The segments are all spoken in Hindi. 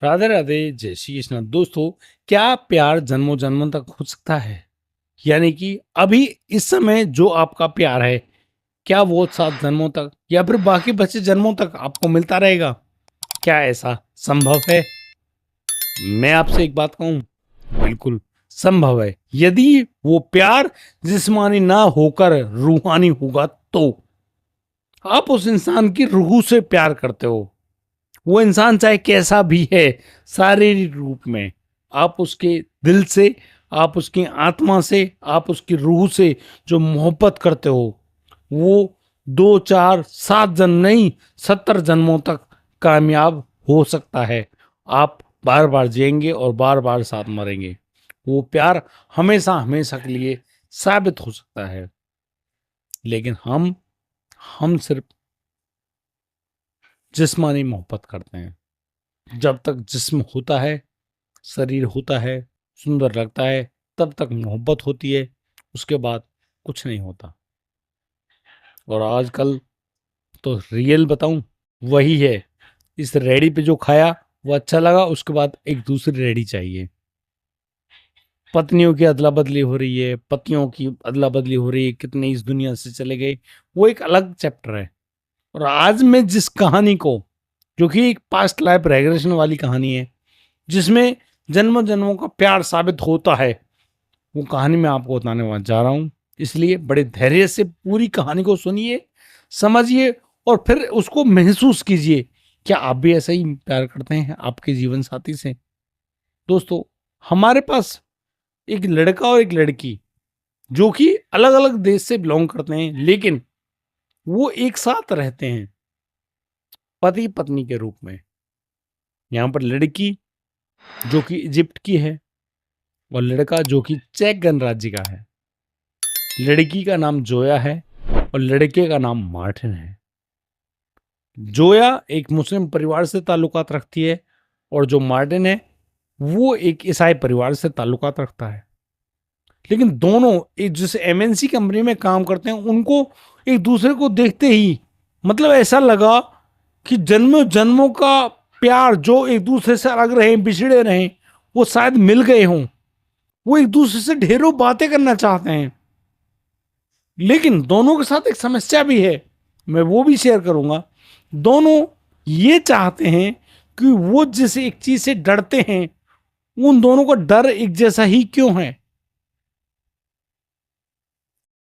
राधे राधे, जय श्री कृष्ण। दोस्तों, क्या प्यार जन्मों जन्मों तक हो सकता है? यानी कि अभी इस समय जो आपका प्यार है, क्या वो 7 जन्मों तक या फिर बाकी बचे जन्मों तक आपको मिलता रहेगा? क्या ऐसा संभव है? मैं आपसे एक बात कहूं, बिल्कुल संभव है। यदि वो प्यार जिस्मानी ना होकर रूहानी होगा तो आप उस इंसान की रूह से प्यार करते हो। वो इंसान चाहे कैसा भी है, शारीरिक रूप में, आप उसके दिल से, आप उसकी आत्मा से, आप उसकी रूह से जो मोहब्बत करते हो, वो 2 4 7 जन्म नहीं, 70 जन्मों तक कामयाब हो सकता है। आप बार बार जिएंगे और बार बार साथ मरेंगे। वो प्यार हमेशा हमेशा के लिए साबित हो सकता है। लेकिन हम सिर्फ जिस्मानी मोहब्बत करते हैं। जब तक जिस्म होता है, शरीर होता है, सुंदर लगता है, तब तक मोहब्बत होती है। उसके बाद कुछ नहीं होता। और आजकल तो रियल बताऊं, वही है। इस रेडी पे जो खाया वो अच्छा लगा, उसके बाद एक दूसरी रेडी चाहिए। पत्नियों की अदला बदली हो रही है, पतियों की अदला बदली हो रही है, कितने इस दुनिया से चले गए, वो एक अलग चैप्टर है। और आज मैं जिस कहानी को, जो कि एक पास्ट लाइफ रेग्रेशन वाली कहानी है, जिसमें जन्मों जन्मों का प्यार साबित होता है, वो कहानी मैं आपको बताने वाला जा रहा हूं। इसलिए बड़े धैर्य से पूरी कहानी को सुनिए, समझिए और फिर उसको महसूस कीजिए। क्या आप भी ऐसा ही प्यार करते हैं आपके जीवन साथी से? दोस्तों, हमारे पास एक लड़का और एक लड़की, जो कि अलग अलग देश से बिलोंग करते हैं, लेकिन वो एक साथ रहते हैं पति पत्नी के रूप में। यहाँ पर लड़की जो कि इजिप्ट की है और लड़का जो कि चेक गणराज्य का है। लड़की का नाम जोया है और लड़के का नाम मार्टिन है। जोया एक मुस्लिम परिवार से ताल्लुकात रखती है और जो मार्टिन है वो एक ईसाई परिवार से ताल्लुकात रखता है। लेकिन दोनों एक जैसे एमएनसी कंपनी में काम करते हैं, उनको एक दूसरे को देखते ही मतलब ऐसा लगा कि जन्मों जन्मों का प्यार, जो एक दूसरे से अलग रहे, बिछड़े रहे, वो शायद मिल गए हों। वो एक दूसरे से ढेरों बातें करना चाहते हैं। लेकिन दोनों के साथ एक समस्या भी है, मैं वो भी शेयर करूंगा। दोनों ये चाहते हैं कि वो जिस एक चीज से डरते हैं, उन दोनों का डर एक जैसा ही क्यों है।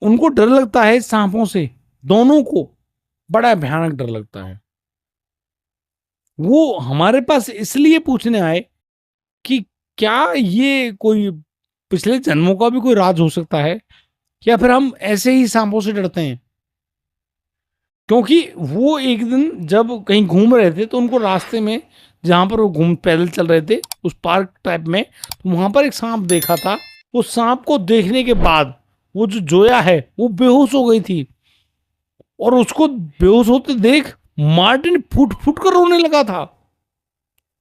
उनको डर लगता है सांपों से, दोनों को बड़ा भयानक डर लगता है। वो हमारे पास इसलिए पूछने आए कि क्या ये कोई पिछले जन्मों का भी कोई राज हो सकता है, या फिर हम ऐसे ही सांपों से डरते हैं। क्योंकि वो एक दिन जब कहीं घूम रहे थे, तो उनको रास्ते में, जहां पर वो घूम पैदल चल रहे थे उस पार्क टाइप में, तो वहां पर एक सांप देखा था। उस सांप को देखने के बाद वो जो जोया है वो बेहोश हो गई थी। और उसको बेहोश होते देख मार्टिन फुट फुट कर रोने लगा था।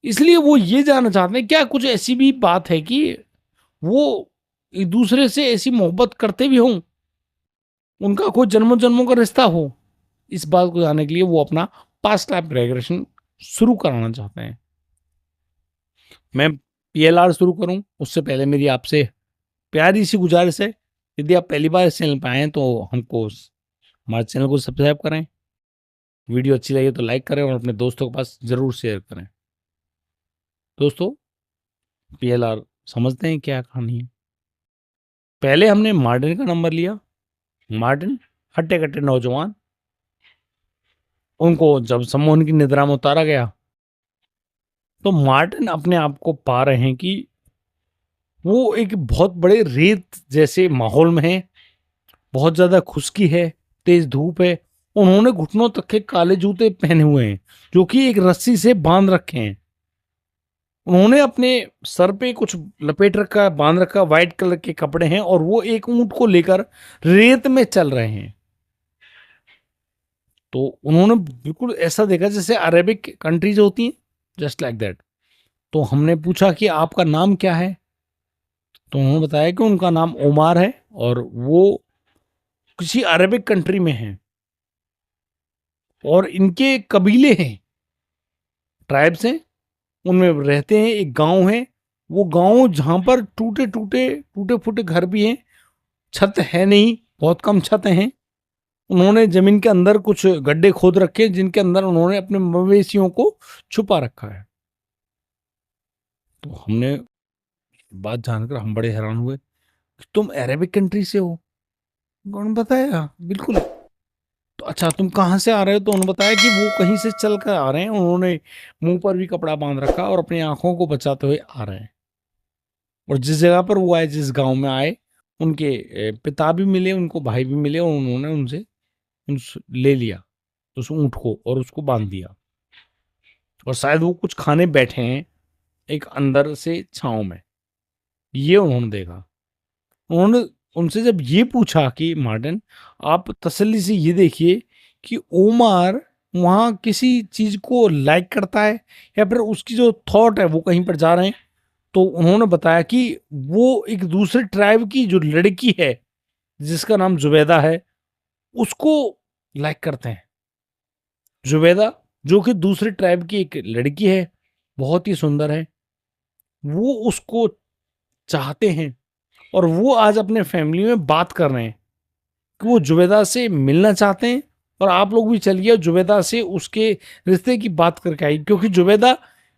इसलिए वो ये जानना चाहते हैं क्या कुछ ऐसी भी बात है कि वो एक दूसरे से ऐसी मोहब्बत करते भी हों, उनका कोई जन्मों जन्मों का रिश्ता हो। इस बात को जानने के लिए वो अपना पास्ट लाइफ रेग्रेशन शुरू कराना चाहते हैं। मैं पीएलआर शुरू करूं उससे पहले मेरी आपसे प्यारी सी गुजारिश है, यदि आप पहली बार इस चैनल पर आए हैं तो हमको हमारे चैनल को सब्सक्राइब करें। वीडियो अच्छी लगे तो लाइक करें और अपने दोस्तों के पास जरूर शेयर करें। दोस्तों, पीएलआर समझते हैं क्या कहानी है। पहले हमने मार्टिन का नंबर लिया। मार्टिन हट्टे कट्टे नौजवान, उनको जब सम्मोहन की निद्रा में उतारा गया, तो मार्टिन अपने आप को पा रहे हैं कि वो एक बहुत बड़े रेत जैसे माहौल में है। बहुत ज्यादा खुश्की है, तेज धूप है। उन्होंने घुटनों तक के काले जूते पहने हुए हैं, जो कि एक रस्सी से बांध रखे हैं। उन्होंने अपने सर पे कुछ लपेट रखा है, बांध रखा, व्हाइट कलर के कपड़े हैं, और वो एक ऊंट को लेकर रेत में चल रहे हैं। तो उन्होंने बिल्कुल ऐसा देखा जैसे अरेबिक कंट्रीज होती हैं, जस्ट लाइक दैट। तो हमने पूछा कि आपका नाम क्या है, तो उन्होंने बताया कि उनका नाम ओमार है और वो किसी अरेबिक कंट्री में हैं और इनके कबीले हैं, ट्राइब्स हैं। उनमें रहते हैं। एक गांव है, वो गांव जहां पर टूटे टूटे टूटे फूटे घर भी हैं, छत है नहीं, बहुत कम छत हैं। उन्होंने जमीन के अंदर कुछ गड्ढे खोद रखे हैं, जिनके अंदर उन्होंने अपने मवेशियों को छुपा रखा है। तो हमने बात जानकर हम बड़े हैरान हुए कि तुम अरेबिक कंट्री से हो। उन्होंने बताया बिल्कुल। तो अच्छा तुम कहाँ से आ रहे हो? तो उन्होंने बताया कि वो कहीं से चल कर आ रहे हैं। उन्होंने मुंह पर भी कपड़ा बांध रखा और अपनी आंखों को बचाते हुए आ रहे हैं। और जिस जगह पर वो आए, जिस गांव में आए, उनके पिता भी मिले, उनको भाई भी मिले, और उन्होंने उनसे ले लिया उस ऊंट को और उसको बांध दिया। और शायद वो कुछ खाने बैठे हैं एक अंदर से छांव में, ये उन्होंने देखा। उन्होंने उनसे जब ये पूछा कि मार्टिन, आप तसल्ली से ये देखिए कि ओमार वहां किसी चीज को लाइक करता है या फिर उसकी जो थॉट है वो कहीं पर जा रहे हैं। तो उन्होंने बताया कि वो एक दूसरे ट्राइब की जो लड़की है, जिसका नाम जुबैदा है, उसको लाइक करते हैं। जुबैदा, जो कि दूसरे ट्राइब की एक लड़की है, बहुत ही सुंदर है, वो उसको चाहते हैं। और वो आज अपने फैमिली में बात कर रहे हैं कि वो जुबैदा से मिलना चाहते हैं। और आप लोग भी चलिए जुबैदा से उसके रिश्ते की बात करके आई, क्योंकि जुबैदा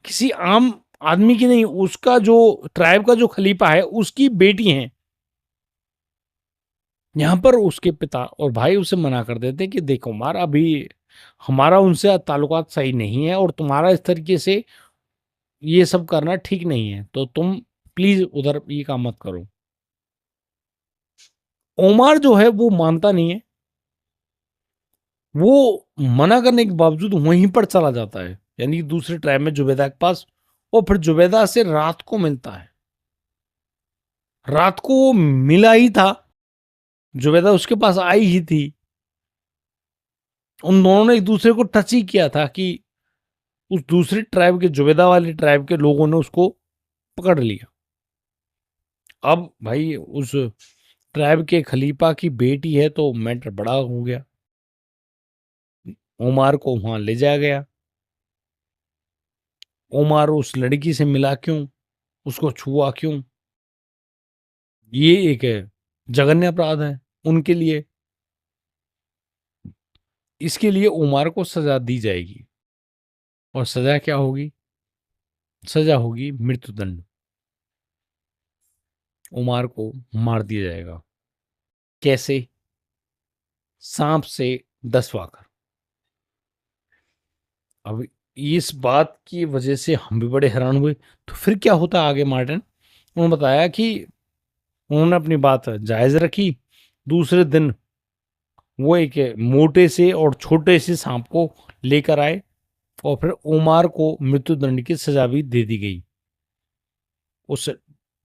किसी आम आदमी की नहीं, उसका जो ट्राइब का जो खलीफा है उसकी बेटी है। यहाँ पर उसके पिता और भाई उसे मना कर देते कि देखो मार, अभी हमारा उनसे ताल्लुकात सही नहीं है और तुम्हारा इस तरीके से ये सब करना ठीक नहीं है, तो तुम प्लीज उधर ये काम मत करो। ओमार जो है वो मानता नहीं है। वो मना करने के बावजूद वहीं पर चला जाता है, यानी दूसरे ट्राइब में जुबैदा के पास, और फिर जुबैदा से रात को मिलता है। रात को वो मिला ही था, जुबैदा उसके पास आई ही थी। उन दोनों ने एक दूसरे को टच ही किया था कि उस दूसरे ट्राइब के, जुबैदा वाले ट्राइब के लोगों ने उसको पकड़ लिया। अब भाई उस ट्राइब के खलीफा की बेटी है तो मैटर बड़ा हो गया। ओमार को वहां ले जाया गया। ओमार उस लड़की से मिला क्यों, उसको छुआ क्यों, ये एक जघन्य अपराध है उनके लिए। इसके लिए ओमार को सजा दी जाएगी। और सजा क्या होगी? सजा होगी मृत्युदंड। ओमार को मार दिया जाएगा। कैसे? सांप से 10 वाकर। अब इस बात की वजह से हम भी बड़े हैरान हुए। तो फिर क्या होता आगे मार्टिन? उन्होंने बताया कि उन्होंने अपनी बात जायज रखी। दूसरे दिन वो एक मोटे से और छोटे से सांप को लेकर आए और फिर ओमार को मृत्युदंड की सजा भी दे दी गई। उस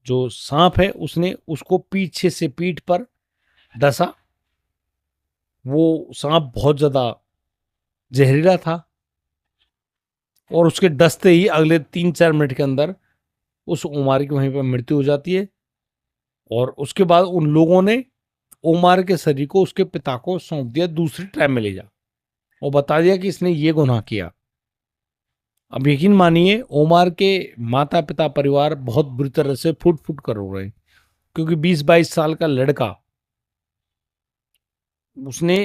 जो सांप है उसने उसको पीछे से पीठ पर डसा। वो सांप बहुत ज्यादा जहरीला था और उसके डसते ही अगले 3-4 मिनट के अंदर उस ओमार की वहीं पर मृत्यु हो जाती है। और उसके बाद उन लोगों ने ओमार के शरीर को उसके पिता को सौंप दिया, दूसरी ट्राइब में ले जा, और बता दिया कि इसने ये गुनाह किया। अब यकीन मानिए ओमार के माता पिता परिवार बहुत बुरी तरह से फुट फुट कर रो रहे हैं, क्योंकि 20-22 साल का लड़का, उसने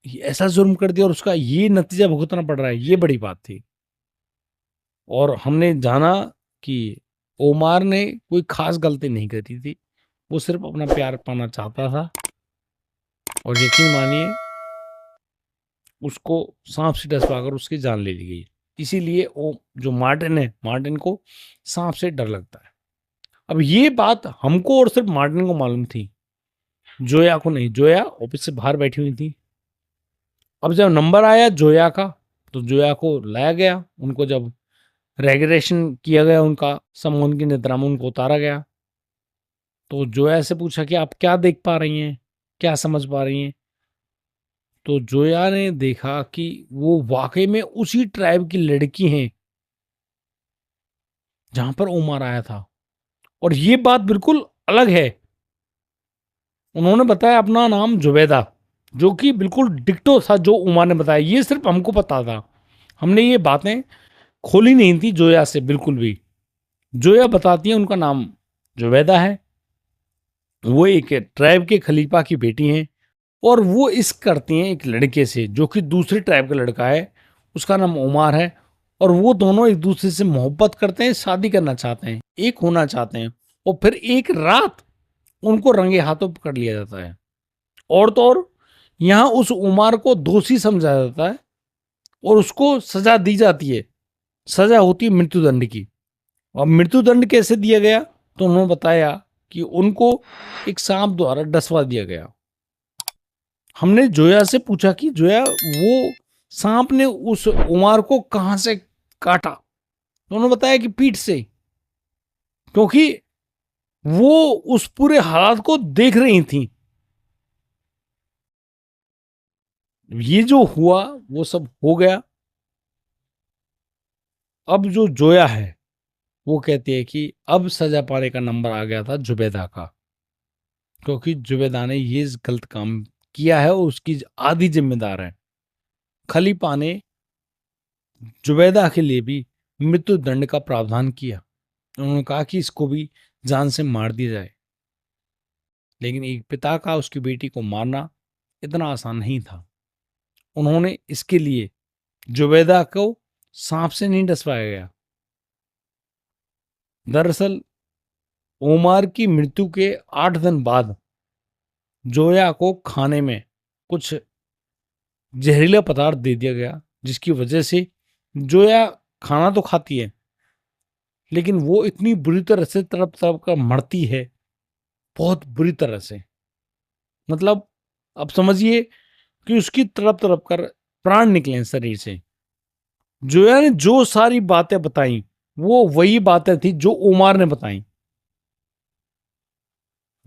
ऐसा जुर्म कर दिया और उसका ये नतीजा भुगतना पड़ रहा है, ये बड़ी बात थी। और हमने जाना कि ओमार ने कोई खास गलती नहीं करी थी, वो सिर्फ अपना प्यार पाना चाहता था। और यकीन मानिए उसको सांप से डसवाकर उसकी जान ले ली गई। इसीलिए वो जो मार्टिन है, मार्टिन को सांप से डर लगता है। अब ये बात हमको और सिर्फ मार्टिन को मालूम थी, जोया को नहीं। जोया ऑफिस से बाहर बैठी हुई थी। अब जब नंबर आया जोया का, तो जोया को लाया गया। उनको जब रेगुलेशन किया गया, उनका समूह की निद्रा में उनको उतारा गया, तो जोया से पूछा कि आप क्या देख पा रही हैं, क्या समझ पा रही हैं? तो जोया ने देखा कि वो वाकई में उसी ट्राइब की लड़की हैं जहां पर उमर आया था। और ये बात बिल्कुल अलग है। उन्होंने बताया अपना नाम जुबैदा, जो कि बिल्कुल डिक्टो था जो उमर ने बताया। ये सिर्फ हमको पता था। हमने ये बातें खोली नहीं थी जोया से बिल्कुल भी। जोया बताती है उनका नाम जुबैदा है, वो एक ट्राइब के खलीफा की बेटी हैं और वो इश्क करती हैं एक लड़के से जो कि दूसरे ट्राइब का लड़का है, उसका नाम उमार है। और वो दोनों एक दूसरे से मोहब्बत करते हैं, शादी करना चाहते हैं, एक होना चाहते हैं। और फिर एक रात उनको रंगे हाथों पकड़ लिया जाता है। और तो और यहाँ उस उमार को दोषी समझा जाता है और उसको सजा दी जाती है। सजा होती है मृत्युदंड की। और मृत्युदंड कैसे दिया गया, तो उन्होंने बताया कि उनको एक सांप द्वारा डसवा दिया गया। हमने जोया से पूछा कि जोया, वो सांप ने उस उमार को कहां से काटा, तो उन्होंने बताया कि पीठ से, क्योंकि वो उस पूरे हालात को देख रही थी। ये जो हुआ वो सब हो गया। अब जो जोया है वो कहती है कि अब सजा पाने का नंबर आ गया था जुबैदा का, क्योंकि जुबैदा ने ये गलत काम किया है और उसकी आधी जिम्मेदार है। खलीफा ने जुबैदा के लिए भी मृत्युदंड का प्रावधान किया। उन्होंने कहा कि इसको भी जान से मार दिया जाए। लेकिन एक पिता का उसकी बेटी को मारना इतना आसान नहीं था। उन्होंने इसके लिए जुबैदा को सांप से नहीं डसवाया गया। दरअसल ओमार की मृत्यु के 8 दिन बाद जोया को खाने में कुछ जहरीला पदार्थ दे दिया गया, जिसकी वजह से जोया खाना तो खाती है लेकिन वो इतनी बुरी तरह से तड़प तड़प कर मरती है, बहुत बुरी तरह से। मतलब अब समझिए कि उसकी तड़प तड़प कर प्राण निकले हैं शरीर से। जोया ने जो सारी बातें बताई वो वही बातें थी जो उमार ने बताई,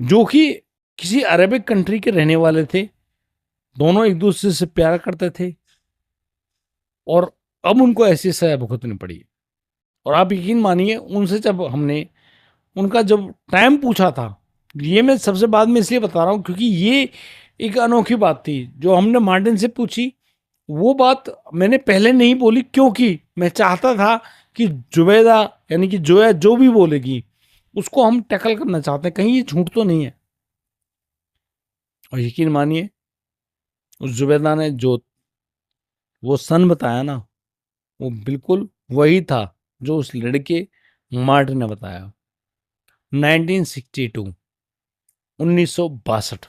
जो कि किसी अरेबिक कंट्री के रहने वाले थे। दोनों एक दूसरे से प्यार करते थे और अब उनको ऐसी सजा भुगतनी पड़ी। और आप यकीन मानिए, उनसे जब हमने उनका जब टाइम पूछा था, ये मैं सबसे बाद में इसलिए बता रहा हूं क्योंकि ये एक अनोखी बात थी जो हमने मार्टिन से पूछी। वो बात मैंने पहले नहीं बोली क्योंकि मैं चाहता था कि जुबैदा यानी कि जोया जो भी बोलेगी उसको हम टैकल करना चाहते हैं, कहीं ये झूठ तो नहीं है। और यकीन मानिए, उस जुबैदा ने जो वो सन बताया ना, वो बिल्कुल वही था जो उस लड़के मार्टिन ने बताया। 1962, 1962,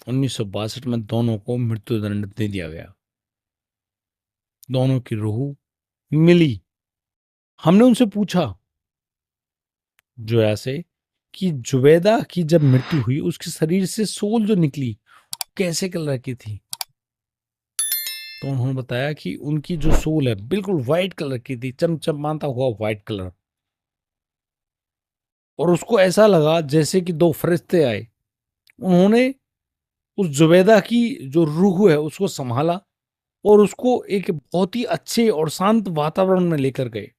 1962 में दोनों को मृत्युदंड दे दिया गया। दोनों की रूह मिली। हमने उनसे पूछा जोया से कि जुबैदा की जब मृत्यु हुई उसके शरीर से सोल जो निकली कैसे कलर की थी, तो उन्होंने बताया कि उनकी जो सोल है बिल्कुल व्हाइट कलर की थी, चमचमाता हुआ व्हाइट कलर। और उसको ऐसा लगा जैसे कि दो फरिश्ते आए। उन्होंने उस जुबैदा की जो रूह है उसको संभाला और उसको एक बहुत ही अच्छे और शांत वातावरण में लेकर गए।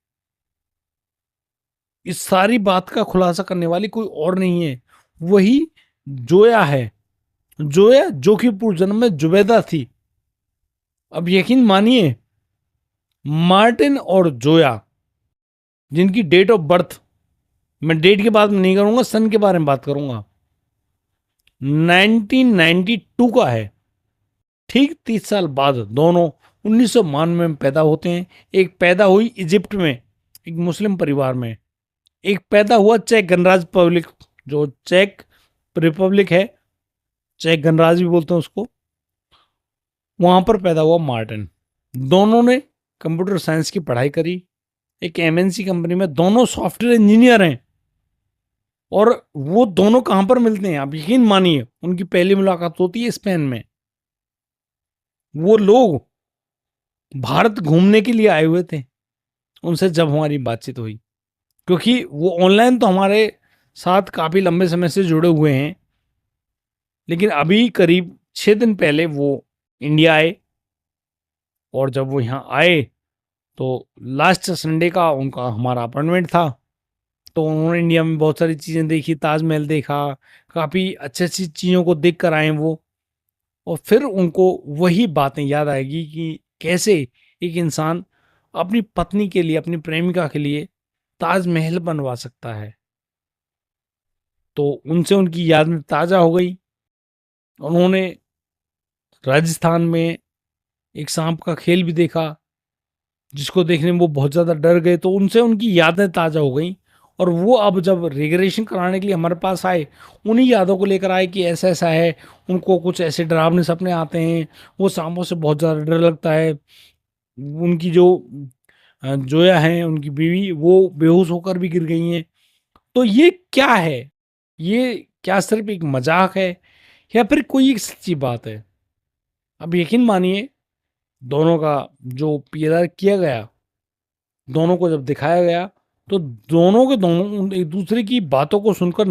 इस सारी बात का खुलासा करने वाली कोई और नहीं है, वही जोया है। जोया जो कि पूर्व जन्म में जुबैदा थी। अब यकीन मानिए, मार्टिन और जोया जिनकी डेट ऑफ बर्थ, मैं डेट की बात नहीं करूंगा, सन के बारे में बात करूंगा, 1992 का है। ठीक 30 साल बाद दोनों 1992 में पैदा होते हैं। एक पैदा हुई इजिप्ट में एक मुस्लिम परिवार में, एक पैदा हुआ चेक गणराज्य रिपब्लिक, जो चेक रिपब्लिक है, चेक गणराज्य भी बोलते हैं उसको, वहां पर पैदा हुआ मार्टिन। दोनों ने कंप्यूटर साइंस की पढ़ाई करी, एक एमएनसी कंपनी में दोनों सॉफ्टवेयर इंजीनियर हैं। और वो दोनों कहां पर मिलते हैं, आप यकीन मानिए, उनकी पहली मुलाकात होती है स्पेन में। वो लोग भारत घूमने के लिए आए हुए थे उनसे जब हमारी बातचीत हुई, क्योंकि वो ऑनलाइन तो हमारे साथ काफी लंबे समय से जुड़े हुए हैं, लेकिन अभी करीब 6 दिन पहले वो इंडिया आए। और जब वो यहाँ आए तो लास्ट संडे का उनका हमारा अपॉइंटमेंट था। तो उन्होंने इंडिया में बहुत सारी चीज़ें देखी, ताजमहल देखा, काफ़ी अच्छी अच्छी चीज़ों को देख कर आए वो। और फिर उनको वही बातें याद आएगी कि कैसे एक इंसान अपनी पत्नी के लिए, अपनी प्रेमिका के लिए ताजमहल बनवा सकता है। तो उनसे उनकी याद में ताज़ा हो गई। उन्होंने राजस्थान में एक सांप का खेल भी देखा, जिसको देखने में वो बहुत ज़्यादा डर गए, तो उनसे उनकी यादें ताज़ा हो गई। और वो अब जब रिग्रेशन कराने के लिए हमारे पास आए, उन्हीं यादों को लेकर आए कि ऐसा-ऐसा है, उनको कुछ ऐसे डरावने सपने आते हैं, वो सांपों से बहुत ज़्यादा डर लगता है। उनकी जो जोया हैं, उनकी बीवी, वो बेहोश होकर भी गिर गई हैं। तो ये क्या है? ये क्या सिर्फ़ एक मज़ाक है या फिर कोई एक सच्ची बात है? अब यकीन मानिए, दोनों का जो पीआर किया गया, दोनों को जब दिखाया गया, तो दोनों के दोनों एक दूसरे की बातों को सुनकर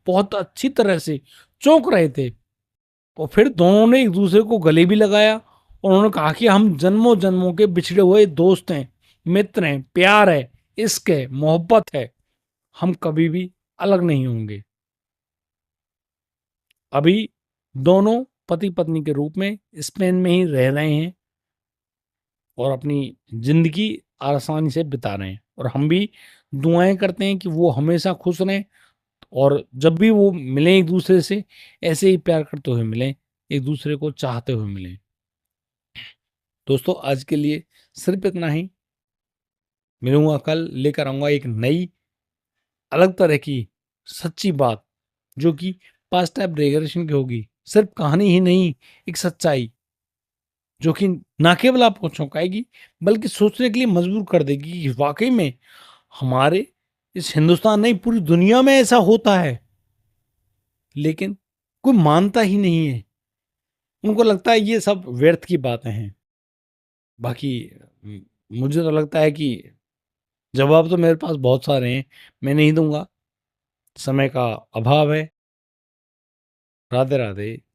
बहुत अच्छी तरह से चौंक रहे थे। और फिर दोनों ने एक दूसरे को गले भी लगाया और उन्होंने कहा कि हम जन्मों जन्मों के बिछड़े हुए दोस्त हैं, मित्र हैं, प्यार है, इश्क है, मोहब्बत है, हम कभी भी अलग नहीं होंगे। अभी दोनों पति पत्नी के रूप में स्पेन में ही रह रहे हैं और अपनी ज़िंदगी आसानी से बिता रहे हैं, और हम भी दुआएँ करते हैं कि वो हमेशा खुश रहें और जब भी वो मिलें एक-दूसरे से, ऐसे ही प्यार करते हुए मिलें, एक-दूसरे को चाहते हुए मिलें। दोस्तों, आज के लिए सिर्फ़ इतना ही। मिलूँगा कल, लेकर आऊँगा एक नई अलग तरह की सच्ची बात, जो कि पास्ट टाइम रिग्रेशन की होगी। सिर्फ़ कहानी ही नहीं, एक सच्चाई, जो कि ना केवल आपको चौंकाएगी, बल्कि सोचने के लिए मजबूर कर देगी कि वाक़ई में हमारे इस हिंदुस्तान नहीं, पूरी दुनिया में ऐसा होता है, लेकिन कोई मानता ही नहीं है। उनको लगता है ये सब व्यर्थ की बातें हैं। बाकी उम, मुझे तो लगता है कि जवाब तो मेरे पास बहुत सारे हैं, मैं नहीं दूँगा, समय का अभाव है। राधे, राधे।